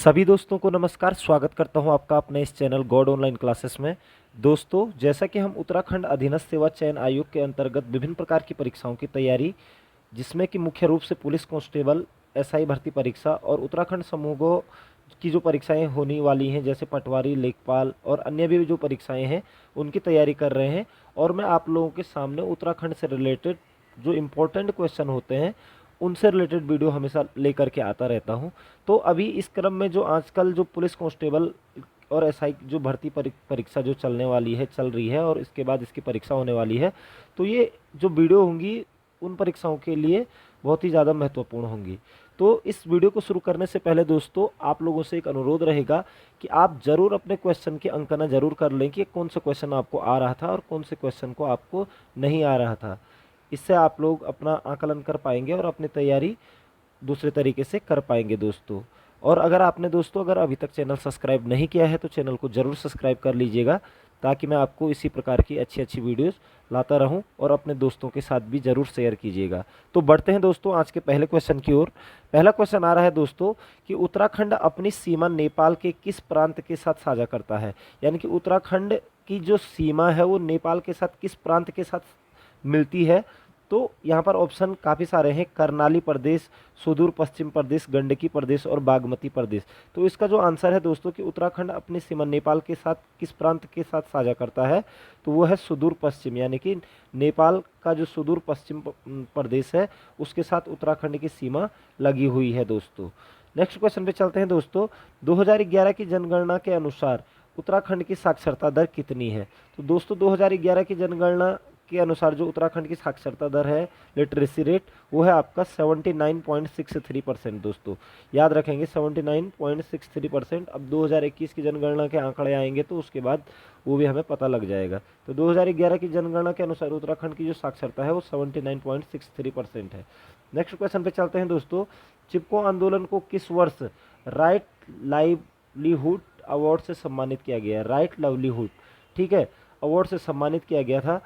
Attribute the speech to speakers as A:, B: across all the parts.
A: सभी दोस्तों को नमस्कार। स्वागत करता हूं आपका अपने इस चैनल गॉड ऑनलाइन क्लासेस में। दोस्तों, जैसा कि हम उत्तराखंड अधीनस्थ सेवा चयन आयोग के अंतर्गत विभिन्न प्रकार की परीक्षाओं की तैयारी, जिसमें कि मुख्य रूप से पुलिस कांस्टेबल, एसआई भर्ती परीक्षा और उत्तराखंड समूहों की जो परीक्षाएं होने वाली हैं, जैसे पटवारी, लेखपाल और अन्य भी जो परीक्षाएं हैं, उनकी तैयारी कर रहे हैं। और मैं आप लोगों के सामने उत्तराखंड से रिलेटेड जो इम्पोर्टेंट क्वेश्चन होते हैं, उनसे रिलेटेड वीडियो हमेशा लेकर के आता रहता हूं। तो अभी इस क्रम में जो आजकल जो पुलिस कांस्टेबल और एसआई जो भर्ती परीक्षा जो चल रही है और इसके बाद इसकी परीक्षा होने वाली है, तो ये जो वीडियो होंगी उन परीक्षाओं के लिए बहुत ही ज़्यादा महत्वपूर्ण होंगी। तो इस वीडियो को शुरू करने से पहले दोस्तों, आप लोगों से एक अनुरोध रहेगा कि आप ज़रूर अपने क्वेश्चन की अंकना ज़रूर कर लें कि कौन सा क्वेश्चन आपको आ रहा था और कौन से क्वेश्चन को आपको नहीं आ रहा था। इससे आप लोग अपना आकलन कर पाएंगे और अपनी तैयारी दूसरे तरीके से कर पाएंगे दोस्तों। और अगर आपने दोस्तों अगर अभी तक चैनल सब्सक्राइब नहीं किया है तो चैनल को ज़रूर सब्सक्राइब कर लीजिएगा, ताकि मैं आपको इसी प्रकार की अच्छी अच्छी वीडियोस लाता रहूं और अपने दोस्तों के साथ भी ज़रूर शेयर कीजिएगा। तो बढ़ते हैं दोस्तों आज के पहले क्वेश्चन की ओर। पहला क्वेश्चन आ रहा है दोस्तों कि उत्तराखंड अपनी सीमा नेपाल के किस प्रांत के साथ साझा करता है। यानी कि उत्तराखंड की जो सीमा है वो नेपाल के साथ किस प्रांत के साथ मिलती है। तो यहाँ पर ऑप्शन काफ़ी सारे हैं: करनाली प्रदेश, सुदूर पश्चिम प्रदेश, गंडकी प्रदेश और बागमती प्रदेश। तो इसका जो आंसर है दोस्तों कि उत्तराखंड अपनी सीमा नेपाल के साथ किस प्रांत के साथ साझा करता है, तो वो है सुदूर पश्चिम। यानी कि नेपाल का जो सुदूर पश्चिम प्रदेश है उसके साथ उत्तराखंड की सीमा लगी हुई है दोस्तों। नेक्स्ट क्वेश्चन पे चलते हैं दोस्तों। 2011 की जनगणना के अनुसार उत्तराखंड की साक्षरता दर कितनी है। तो दोस्तों 2011 की जनगणना के अनुसार जो उत्तराखंड की साक्षरता दर है, लिटरेसी रेट, वो है आपका 79.63% दोस्तों। याद रखेंगे 79.63%। अब 2021 की जनगणना के आंकड़े आएंगे तो उसके बाद वो भी हमें पता लग जाएगा। तो 2011 की जनगणना के अनुसार उत्तराखंड की जो साक्षरता है वो 79.63% है। नेक्स्ट क्वेश्चन पे चलते हैं दोस्तों। चिपको आंदोलन को किस वर्ष राइट लाइवलीहुड अवार्ड से सम्मानित किया गया? राइट लाइवलीहुड, ठीक है, अवार्ड से सम्मानित किया गया था।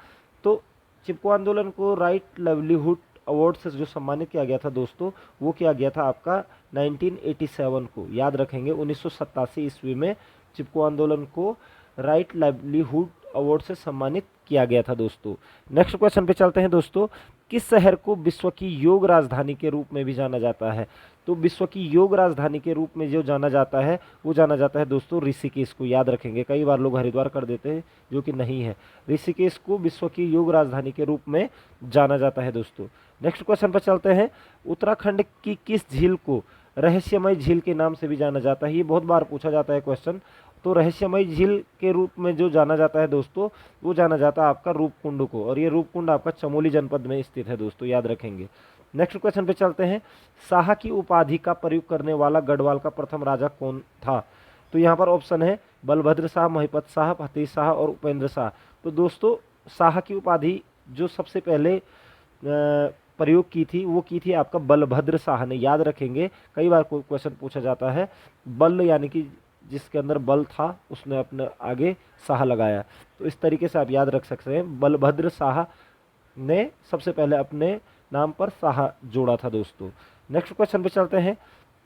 A: तो चिपको आंदोलन को राइट लाइवलीहुड अवार्ड से जो सम्मानित किया गया था दोस्तों, वो किया गया था आपका 1987 को। याद रखेंगे 1987 ईस्वी में चिपको आंदोलन को राइट लाइवलीहुड अवार्ड से सम्मानित किया गया था दोस्तों। नेक्स्ट क्वेश्चन पे चलते हैं दोस्तों। किस शहर को विश्व की योग राजधानी के रूप में भी जाना जाता है? तो विश्व की योग राजधानी के रूप में जो जाना जाता है वो जाना जाता है दोस्तों ऋषिकेश को। याद रखेंगे, कई बार लोग हरिद्वार कर देते हैं, जो कि नहीं है। ऋषिकेश को विश्व की योग राजधानी के रूप में जाना जाता है दोस्तों। नेक्स्ट क्वेश्चन पर चलते हैं। उत्तराखंड की किस झील को रहस्यमय झील के नाम से भी जाना जाता है? ये बहुत बार पूछा जाता है क्वेश्चन। तो रहस्यमय झील के रूप में जो जाना जाता है दोस्तों, वो जाना जाता है आपका रूपकुंड को, और ये रूपकुंड आपका चमोली जनपद में स्थित है दोस्तों। याद रखेंगे। नेक्स्ट क्वेश्चन पे चलते हैं। शाह की उपाधि का प्रयोग करने वाला गढ़वाल का प्रथम राजा कौन था? तो यहाँ पर ऑप्शन है बलभद्र शाह, महिपत शाह, फतेह शाह और उपेंद्र शाह। तो दोस्तों शाह की उपाधि जो सबसे पहले प्रयोग की थी वो की थी आपका बलभद्र शाह ने। याद रखेंगे, कई बार क्वेश्चन पूछा जाता है। बल यानी कि जिसके अंदर बल था उसने अपने आगे शाह लगाया, तो इस तरीके से आप याद रख सकते हैं। बलभद्र शाह ने सबसे पहले अपने नाम पर शाह जोड़ा था दोस्तों। नेक्स्ट क्वेश्चन पे चलते हैं।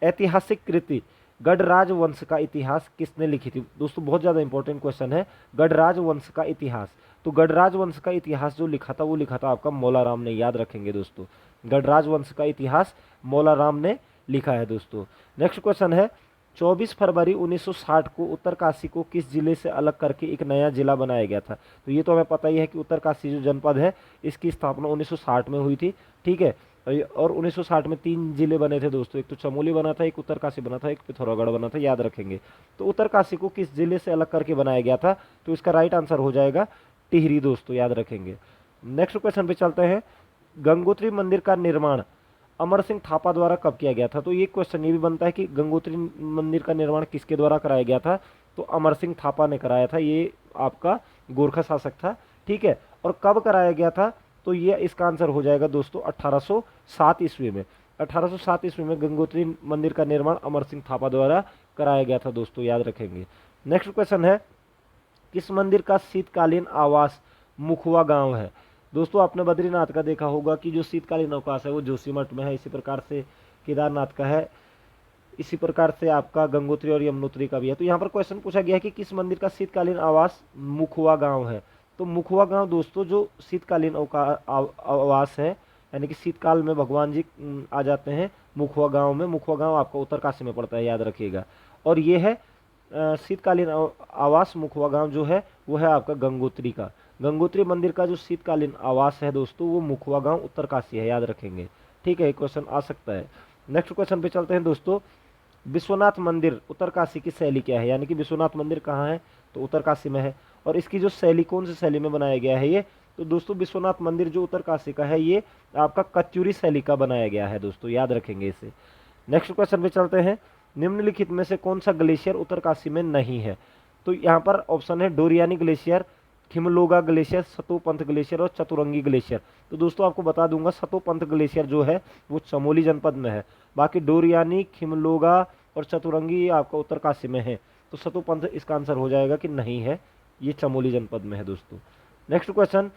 A: ऐतिहासिक कृति गढ़राज वंश का इतिहास किसने लिखी थी? दोस्तों बहुत ज़्यादा इंपॉर्टेंट क्वेश्चन है, गढ़राज वंश का इतिहास। तो गढ़राज वंश का इतिहास जो लिखा था वो लिखा था आपका मौलाराम ने। याद रखेंगे दोस्तों, गढ़राज वंश का इतिहास मौलाराम ने लिखा है दोस्तों। नेक्स्ट क्वेश्चन है। 24 फरवरी 1960 को उत्तरकाशी को किस जिले से अलग करके एक नया जिला बनाया गया था? तो ये तो हमें पता ही है कि उत्तरकाशी जो जनपद है इसकी स्थापना 1960 में हुई थी, ठीक है। और 1960 में 3 जिले बने थे दोस्तों, एक तो चमोली बना था, एक उत्तरकाशी बना था, एक पिथौरागढ़ बना था। याद रखेंगे। तो उत्तरकाशी को किस जिले से अलग करके बनाया गया था? तो इसका राइट आंसर हो जाएगा टिहरी दोस्तों। याद रखेंगे। नेक्स्ट क्वेश्चन पे चलते हैं। गंगोत्री मंदिर का निर्माण अमर सिंह थापा द्वारा कब किया गया था? तो ये क्वेश्चन ये भी बनता है कि गंगोत्री मंदिर का निर्माण किसके द्वारा कराया गया था? तो अमर सिंह थापा ने कराया था। ये आपका गोरखा शासक था, ठीक है। और कब कराया गया था? तो ये इसका आंसर हो जाएगा दोस्तों 1807 ईस्वी में। 1807 ईस्वी में गंगोत्री मंदिर का निर्माण अमर सिंह थापा द्वारा कराया गया था दोस्तों। याद रखेंगे। नेक्स्ट क्वेश्चन है। किस मंदिर का शीतकालीन आवास मुखवा गांव है? दोस्तों आपने बद्रीनाथ का देखा होगा कि जो शीतकालीन अवकाश है वो जोशीमठ में है, इसी प्रकार से केदारनाथ का है इसी प्रकार से आपका गंगोत्री और यमुनोत्री का भी है। तो यहाँ पर क्वेश्चन पूछा गया है कि किस मंदिर का शीतकालीन आवास मुखवा गांव है। तो मुखवा गांव दोस्तों जो शीतकालीन आवास है, यानी कि शीतकाल में भगवान जी आ जाते हैं मुखवा गांव में। मुखवा गांव आपका उत्तरकाशी में पड़ता है, याद रखिएगा। और ये है शीतकालीन आवास मुखवा गांव जो है वो है आपका गंगोत्री का। गंगोत्री मंदिर का जो शीतकालीन आवास है दोस्तों वो मुखवा गांव उत्तरकाशी है, याद रखेंगे। ठीक है, क्वेश्चन आ सकता है। नेक्स्ट क्वेश्चन पे चलते हैं दोस्तों। विश्वनाथ मंदिर उत्तरकाशी की शैली क्या है, यानी कि विश्वनाथ मंदिर कहाँ है, तो उत्तरकाशी में है। और इसकी जो शैली कौन सी शैली में बनाया गया है ये, तो दोस्तों विश्वनाथ मंदिर जो उत्तरकाशी का है ये आपका कत्यूरी शैली का बनाया गया है दोस्तों, याद रखेंगे इसे। नेक्स्ट क्वेश्चन पे चलते हैं। निम्नलिखित में से कौन सा ग्लेशियर उत्तरकाशी में नहीं है, तो यहाँ पर ऑप्शन है डोरियानी ग्लेशियर, खिमलोगा ग्लेशियर, सतोपंथ ग्लेशियर और चतुरंगी ग्लेशियर। तो दोस्तों आपको बता दूंगा सतोपंथ ग्लेशियर जो है वो चमोली जनपद में है, बाकी डोरियानी, खिमलोगा और चतुरंगी आपका उत्तरकाशी में है। तो सतोपंथ इसका आंसर हो जाएगा कि नहीं है, ये चमोली जनपद में है दोस्तों। नेक्स्ट क्वेश्चन,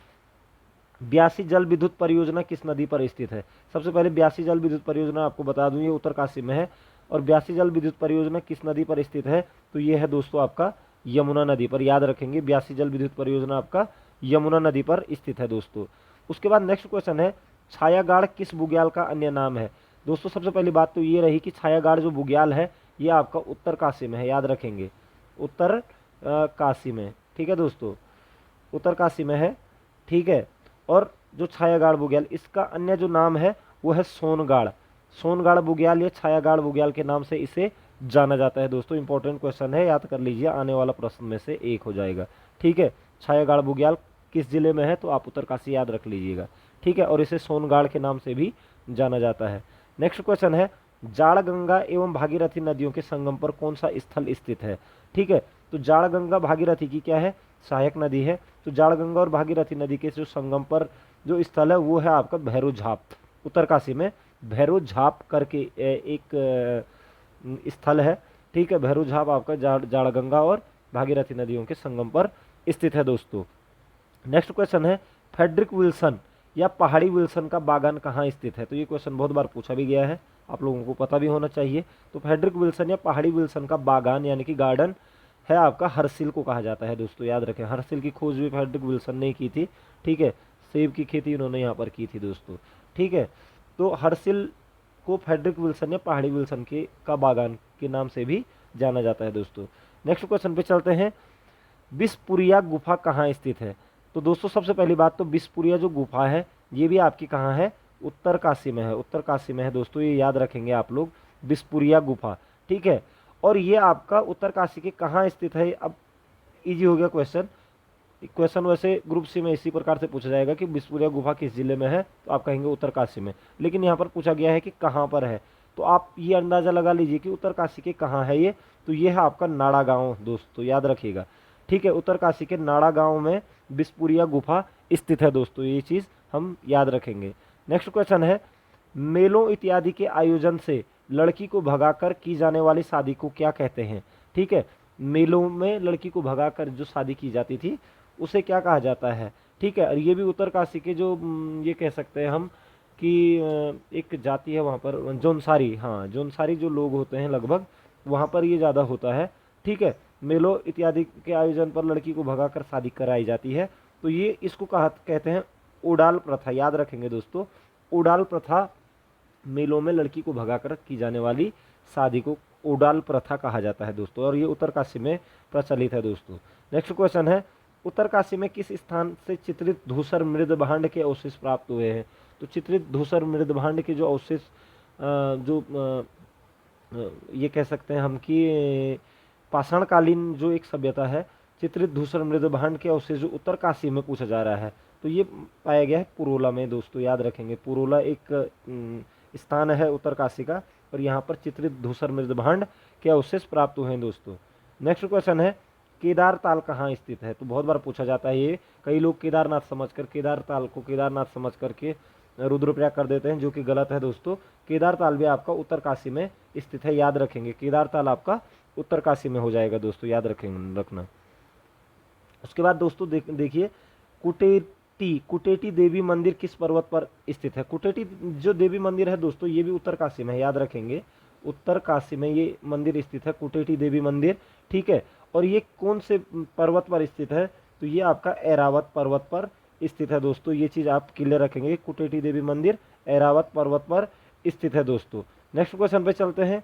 A: ब्यासी जल विद्युत परियोजना किस नदी पर स्थित है। सबसे पहले ब्यासी जल विद्युत परियोजना आपको बता दूं ये उत्तरकाशी में है। और ब्यासी जल विद्युत परियोजना किस नदी पर स्थित है, तो ये है दोस्तों आपका यमुना नदी पर, याद रखेंगे। ब्यासी जल विद्युत परियोजना आपका यमुना नदी पर स्थित है दोस्तों। उसके बाद नेक्स्ट क्वेश्चन है, छायागाड़ किस बुग्याल का अन्य नाम है। दोस्तों सबसे पहली बात तो ये रही कि छायागाड़ जो बुग्याल है ये आपका उत्तरकाशी में है, याद रखेंगे, उत्तर काशी में। ठीक है दोस्तों, उत्तरकाशी में है। ठीक है, और जो छायागाड़ बुग्याल इसका अन्य जो नाम है वो है सोनगाड़। सोनगाड़ बुग्याल या छायागाड़ बुग्याल के नाम से इसे जाना जाता है दोस्तों। इंपॉर्टेंट क्वेश्चन है, याद कर लीजिए, आने वाला प्रश्न में से एक हो जाएगा। ठीक है, छायागाड़ बुग्याल किस जिले में है, तो आप उत्तरकाशी याद रख लीजिएगा। ठीक है, और इसे सोनगाड़ के नाम से भी जाना जाता है। नेक्स्ट क्वेश्चन है, जाड़गंगा एवं भागीरथी नदियों के संगम पर कौन सा स्थल स्थित है। ठीक है, तो जाड़गंगा भागीरथी की क्या है, सहायक नदी है। तो जाड़गंगा और भागीरथी नदी के जो संगम पर जो स्थल है वो है आपका भैरो झाप, उत्तरकाशी में भैरो झाप करके एक स्थल है। ठीक है, भैरो झाप आपका जाड़गंगा और भागीरथी नदियों के संगम पर स्थित है दोस्तों। नेक्स्ट क्वेश्चन है, फ्रेडरिक विल्सन या पहाड़ी विल्सन का बागान कहाँ स्थित है। तो ये क्वेश्चन बहुत बार पूछा भी गया है, आप लोगों को पता भी होना चाहिए। तो फ्रेडरिक विल्सन या पहाड़ी विल्सन का बागान यानी कि गार्डन है आपका हरसिल को कहा जाता है दोस्तों, याद रखें। हरसिल की खोज भी फ्रेडरिक विल्सन ने की थी। ठीक है, सेब की खेती उन्होंने यहाँ पर की थी दोस्तों। ठीक है, तो हरसिल को फ्रेडरिक विल्सन या पहाड़ी विल्सन के का बागान के नाम से भी जाना जाता है दोस्तों। नेक्स्ट क्वेश्चन पे चलते हैं, बिसपुरिया गुफा कहाँ स्थित है। तो दोस्तों सबसे पहली बात तो बिसपुरिया जो गुफा है ये भी आपकी कहाँ है, उत्तरकाशी में है, उत्तरकाशी में है दोस्तों, ये याद रखेंगे आप लोग, बिसपुरिया गुफा। ठीक है, और ये आपका उत्तरकाशी के कहाँ स्थित है। अब इजी हो गया क्वेश्चन। क्वेश्चन वैसे ग्रुप सी में इसी प्रकार से पूछा जाएगा कि बिसपुरिया गुफा किस जिले में है, तो आप कहेंगे उत्तरकाशी में, लेकिन यहाँ पर पूछा गया है कि कहाँ पर है। तो आप ये अंदाजा लगा लीजिए कि उत्तरकाशी के कहाँ है ये, तो ये है आपका नाड़ा गांव दोस्तों, याद रखिएगा। ठीक है, उत्तरकाशी के नाड़ा गांव में बिसपुरिया गुफा स्थित है दोस्तों, ये चीज़ हम याद रखेंगे। नेक्स्ट क्वेश्चन है, मेलों इत्यादि के आयोजन से लड़की को भगाकर की जाने वाली शादी को क्या कहते हैं। ठीक है, मेलों में लड़की को भगाकर जो शादी की जाती थी उसे क्या कहा जाता है। ठीक है, और ये भी उत्तरकाशी के जो ये कह सकते हैं हम कि एक जाति है वहाँ पर जौनसारी, हाँ जौनसारी जो लोग होते हैं लगभग वहाँ पर ये ज़्यादा होता है। ठीक है, मेलों इत्यादि के आयोजन पर लड़की को भगाकर शादी कराई जाती है, तो ये इसको कहते हैं ओडाल प्रथा, याद रखेंगे दोस्तों। ओडाल प्रथा, मेलों में लड़की को भगाकर की जाने वाली शादी को ओडाल प्रथा कहा जाता है दोस्तों, और ये उत्तरकाशी में प्रचलित है दोस्तों। नेक्स्ट क्वेश्चन है, उत्तरकाशी में किस स्थान से चित्रित धूसर मृद भांड के अवशेष प्राप्त हुए हैं। तो चित्रित धूसर मृद भांड के जो अवशेष ये कह सकते हैं हम कि पाषाणकालीन जो एक सभ्यता है, चित्रित धूसर मृद भांड के अवशेष जो उत्तरकाशी में पूछा जा रहा है, तो ये पाया गया है पुरोला में दोस्तों, याद रखेंगे। पुरोला एक स्थान है उत्तरकाशी का, और यहाँ पर चित्रित धूसर मृद भांड के अवशेष प्राप्त हुए हैं दोस्तों। नेक्स्ट क्वेश्चन है, केदार ताल कहाँ स्थित है। तो बहुत बार पूछा जाता है ये, कई लोग केदारनाथ समझकर केदार ताल को केदारनाथ समझ करके रुद्रप्रयाग कर देते हैं, जो कि गलत है दोस्तों। केदार ताल भी आपका उत्तरकाशी में स्थित है, याद रखेंगे। केदार ताल आपका उत्तरकाशी में हो जाएगा दोस्तों, याद रखना। उसके बाद दोस्तों देखिए, कुटेटी देवी मंदिर किस पर्वत पर स्थित है। कुटेटी जो देवी मंदिर है दोस्तों ये भी उत्तरकाशी में है, याद रखेंगे। उत्तरकाशी में ये मंदिर स्थित है, कुटेटी देवी मंदिर, ठीक है। और ये कौन से पर्वत पर स्थित है, तो ये आपका ऐरावत पर्वत पर स्थित है दोस्तों। ये चीज़ आप क्लियर रखेंगे, कुटेटी देवी मंदिर ऐरावत पर्वत पर स्थित है दोस्तों। नेक्स्ट क्वेश्चन पे चलते हैं।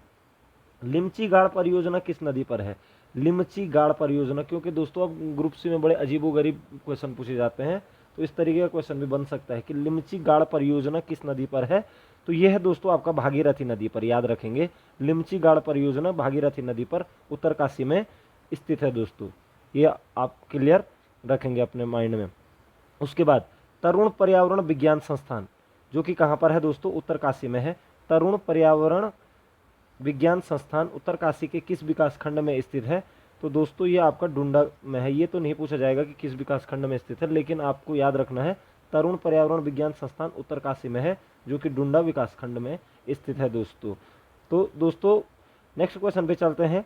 A: लिमची गाड़ परियोजना किस नदी पर है? लिमची गाड़ परियोजना, क्योंकि दोस्तों अब ग्रुप सी में बड़े अजीबोगरीब क्वेश्चन पूछे जाते हैं, तो इस तरीके का क्वेश्चन भी बन सकता है कि लिमची गाड़ परियोजना किस नदी पर है, तो यह है दोस्तों आपका भागीरथी नदी पर, याद रखेंगे। लिमची गाड़ परियोजना भागीरथी नदी पर उत्तरकाशी में स्थित है दोस्तों, ये आप क्लियर रखेंगे अपने माइंड में। उसके बाद तरुण पर्यावरण विज्ञान संस्थान, जो कि कहाँ पर है दोस्तों? उत्तरकाशी में है। तरुण पर्यावरण विज्ञान संस्थान उत्तरकाशी के किस विकास खंड में स्थित है? तो दोस्तों ये आपका डुंडा में है। ये तो नहीं पूछा जाएगा कि किस विकास खंड में स्थित है, लेकिन आपको याद रखना है तरुण पर्यावरण विज्ञान संस्थान उत्तरकाशी में है, जो कि डुंडा विकास खंड में स्थित है दोस्तों। तो दोस्तों नेक्स्ट क्वेश्चन पे चलते हैं।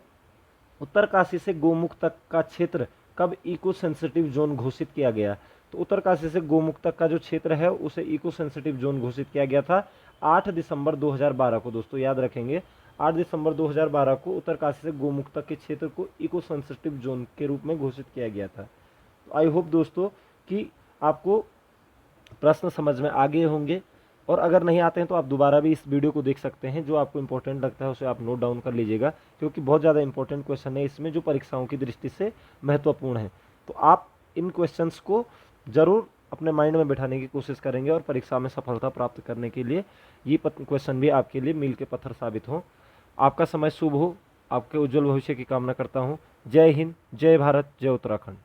A: उत्तरकाशी से गोमुख तक का क्षेत्र कब इको सेंसिटिव जोन घोषित किया गया? तो उत्तरकाशी से गोमुख तक का जो क्षेत्र है उसे इको सेंसिटिव जोन घोषित किया गया था 8 दिसंबर 2012 को दोस्तों, याद रखेंगे। 8 दिसंबर 2012 को उत्तरकाशी से गोमुख तक के क्षेत्र को इको सेंसिटिव जोन के रूप में घोषित किया गया था। तो आई होप दोस्तों कि आपको प्रश्न समझ में आ गए होंगे, और अगर नहीं आते हैं तो आप दोबारा भी इस वीडियो को देख सकते हैं। जो आपको इंपॉर्टेंट लगता है उसे आप नोट डाउन कर लीजिएगा, क्योंकि बहुत ज़्यादा इंपॉर्टेंट क्वेश्चन है इसमें जो परीक्षाओं की दृष्टि से महत्वपूर्ण है। तो आप इन क्वेश्चंस को ज़रूर अपने माइंड में बिठाने की कोशिश करेंगे, और परीक्षा में सफलता प्राप्त करने के लिए ये क्वेश्चन भी आपके लिए मील के पत्थर साबित हो। आपका समय शुभ हो, आपके उज्जवल भविष्य की कामना करता हूँ। जय हिंद, जय भारत, जय उत्तराखंड।